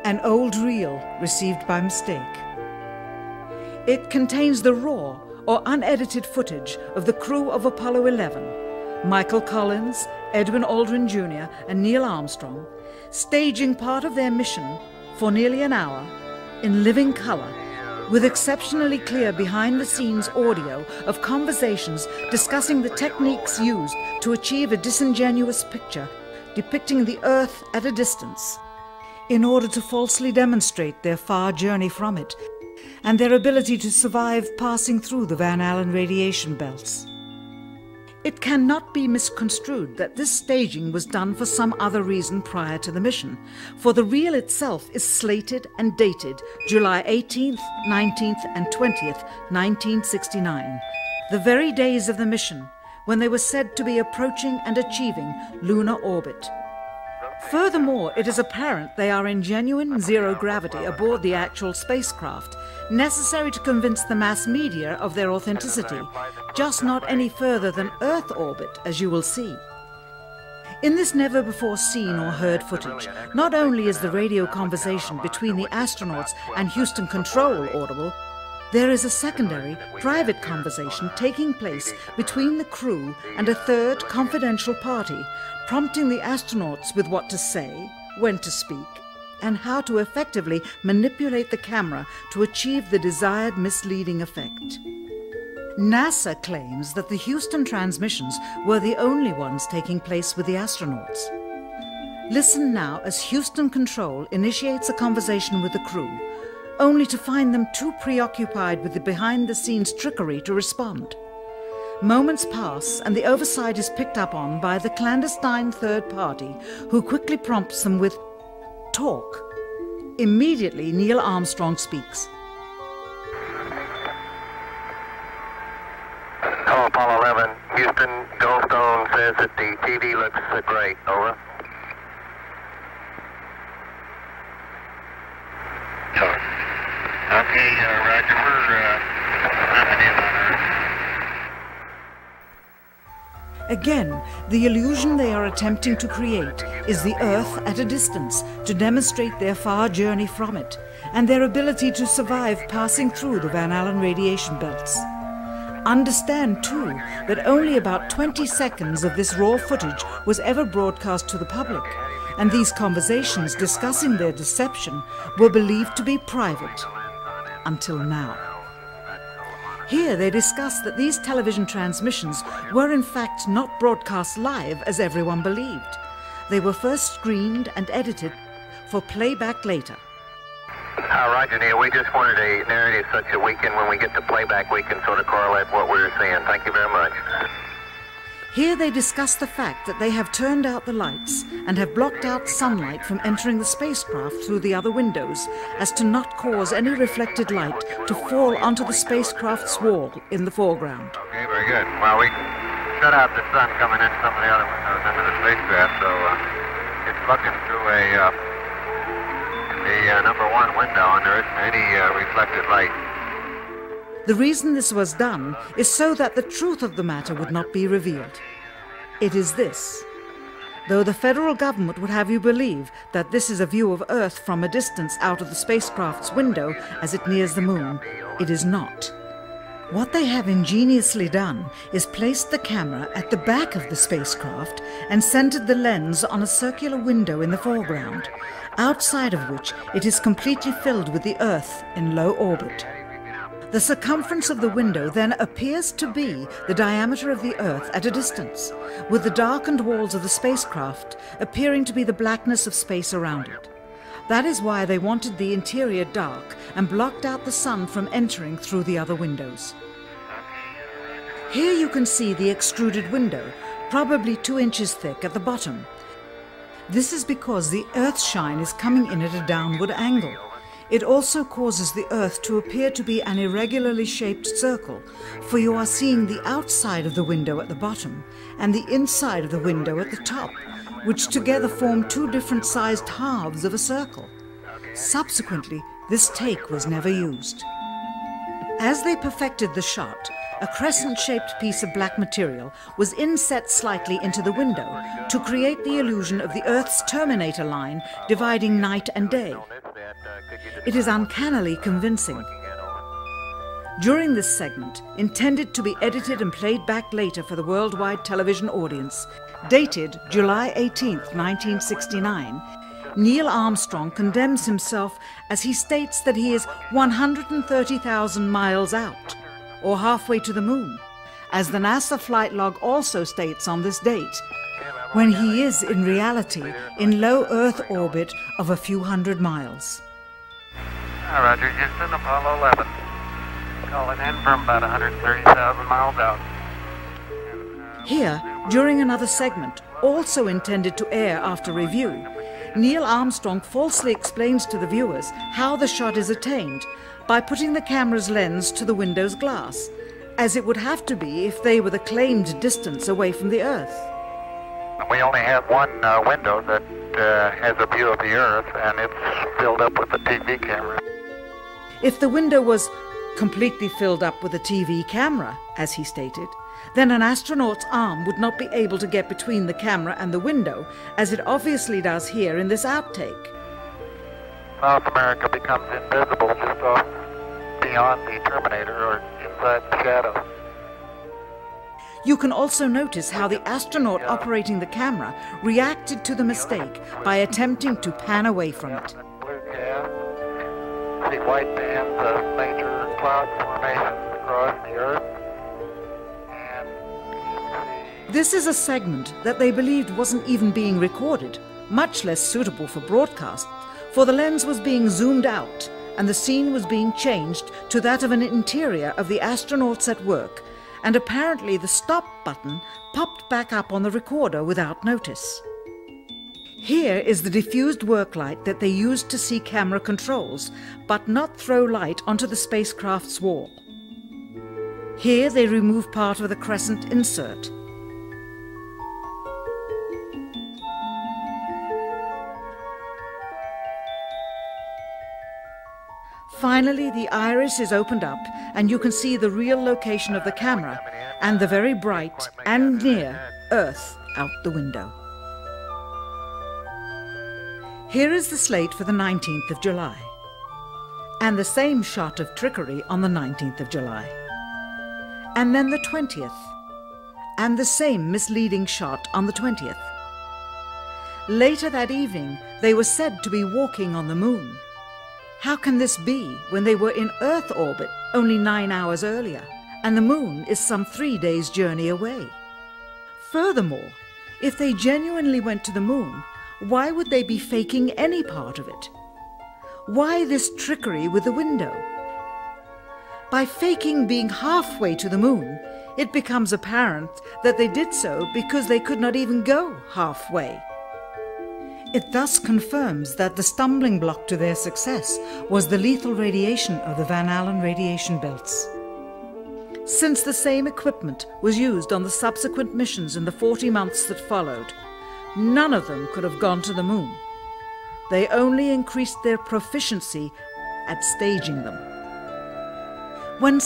An old reel received by mistake. It contains the raw or unedited footage of the crew of Apollo 11, Michael Collins, Edwin Aldrin Jr. and Neil Armstrong, staging part of their mission for nearly an hour in living color, with exceptionally clear behind-the-scenes audio of conversations discussing the techniques used to achieve a disingenuous picture depicting the Earth at a distance, in order to falsely demonstrate their far journey from it and their ability to survive passing through the Van Allen radiation belts. It cannot be misconstrued that this staging was done for some other reason prior to the mission, for the reel itself is slated and dated July 18th, 19th and 20th, 1969, the very days of the mission when they were said to be approaching and achieving lunar orbit. Furthermore, it is apparent they are in genuine zero gravity aboard the actual spacecraft, necessary to convince the mass media of their authenticity, just not any further than Earth orbit, as you will see. In this never-before-seen or heard footage, not only is the radio conversation between the astronauts and Houston Control audible, there is a secondary, private conversation taking place between the crew and a third confidential party, prompting the astronauts with what to say, when to speak, and how to effectively manipulate the camera to achieve the desired misleading effect. NASA claims that the Houston transmissions were the only ones taking place with the astronauts. Listen now as Houston Control initiates a conversation with the crew, only to find them too preoccupied with the behind-the-scenes trickery to respond. Moments pass and the oversight is picked up on by the clandestine third party, who quickly prompts them with talk. Immediately, Neil Armstrong speaks. Hello, Apollo 11. Houston, Goldstone says that the TV looks great. Over. Okay, Roger. We're coming in on Earth. Again, the illusion they are attempting to create is the Earth at a distance to demonstrate their far journey from it and their ability to survive passing through the Van Allen radiation belts. Understand, too, that only about 20 seconds of this raw footage was ever broadcast to the public, and these conversations discussing their deception were believed to be private, until now. Here they discuss that these television transmissions were in fact not broadcast live as everyone believed. They were first screened and edited for playback later. Roger, Neil. We just wanted a narrative such that we can, when we get the playback, we can sort of correlate what we were seeing. Thank you very much. Here they discuss the fact that they have turned out the lights and have blocked out sunlight from entering the spacecraft through the other windows, as to not cause any reflected light to fall onto the spacecraft's wall in the foreground. Okay, very good. Well, we shut out the sun coming in some of the other windows into the spacecraft, so it's looking through the number one window, and there isn't any reflected light. The reason this was done is so that the truth of the matter would not be revealed. It is this. Though the federal government would have you believe that this is a view of Earth from a distance out of the spacecraft's window as it nears the moon, it is not. What they have ingeniously done is placed the camera at the back of the spacecraft and centered the lens on a circular window in the foreground, outside of which it is completely filled with the Earth in low orbit. The circumference of the window then appears to be the diameter of the Earth at a distance, with the darkened walls of the spacecraft appearing to be the blackness of space around it. That is why they wanted the interior dark and blocked out the sun from entering through the other windows. Here you can see the extruded window, probably 2 inches thick at the bottom. This is because the Earth's shine is coming in at a downward angle. It also causes the Earth to appear to be an irregularly shaped circle, for you are seeing the outside of the window at the bottom and the inside of the window at the top, which together form 2 different sized halves of a circle. Subsequently, this take was never used. As they perfected the shot, a crescent-shaped piece of black material was inset slightly into the window to create the illusion of the Earth's terminator line dividing night and day. It is uncannily convincing. During this segment, intended to be edited and played back later for the worldwide television audience, dated July 18th, 1969, Neil Armstrong condemns himself as he states that he is 130,000 miles out, or halfway to the moon, as the NASA flight log also states on this date, when he is in reality in low Earth orbit of a few hundred miles. Roger, Houston, Apollo 11. Calling in from about 130,000 miles out. Here, during another segment, also intended to air after review, Neil Armstrong falsely explains to the viewers how the shot is attained by putting the camera's lens to the window's glass, as it would have to be if they were the claimed distance away from the Earth. We only have one window that has a view of the Earth, and it's filled up with a TV camera. If the window was completely filled up with a TV camera, as he stated, then an astronaut's arm would not be able to get between the camera and the window, as it obviously does here in this outtake. South America becomes invisible just off beyond the Terminator or inside the shadow. You can also notice how the astronaut operating the camera reacted to the mistake by attempting to pan away from it. Blue gas, see white bands of major cloud formations across the Earth. This is a segment that they believed wasn't even being recorded, much less suitable for broadcast, for the lens was being zoomed out and the scene was being changed to that of an interior of the astronauts at work, and apparently the stop button popped back up on the recorder without notice. Here is the diffused work light that they used to see camera controls, but not throw light onto the spacecraft's wall. Here they remove part of the crescent insert. Finally, the iris is opened up and you can see the real location of the camera and the very bright and near Earth out the window. Here is the slate for the 19th of July, and the same shot of trickery on the 19th of July, and then the 20th, and the same misleading shot on the 20th. Later that evening, they were said to be walking on the moon. How can this be when they were in Earth orbit only 9 hours earlier, and the moon is some 3 days' journey away? Furthermore, if they genuinely went to the moon, why would they be faking any part of it? Why this trickery with the window? By faking being halfway to the moon, it becomes apparent that they did so because they could not even go halfway. It thus confirms that the stumbling block to their success was the lethal radiation of the Van Allen radiation belts. Since the same equipment was used on the subsequent missions in the 40 months that followed, none of them could have gone to the moon. They only increased their proficiency at staging them. When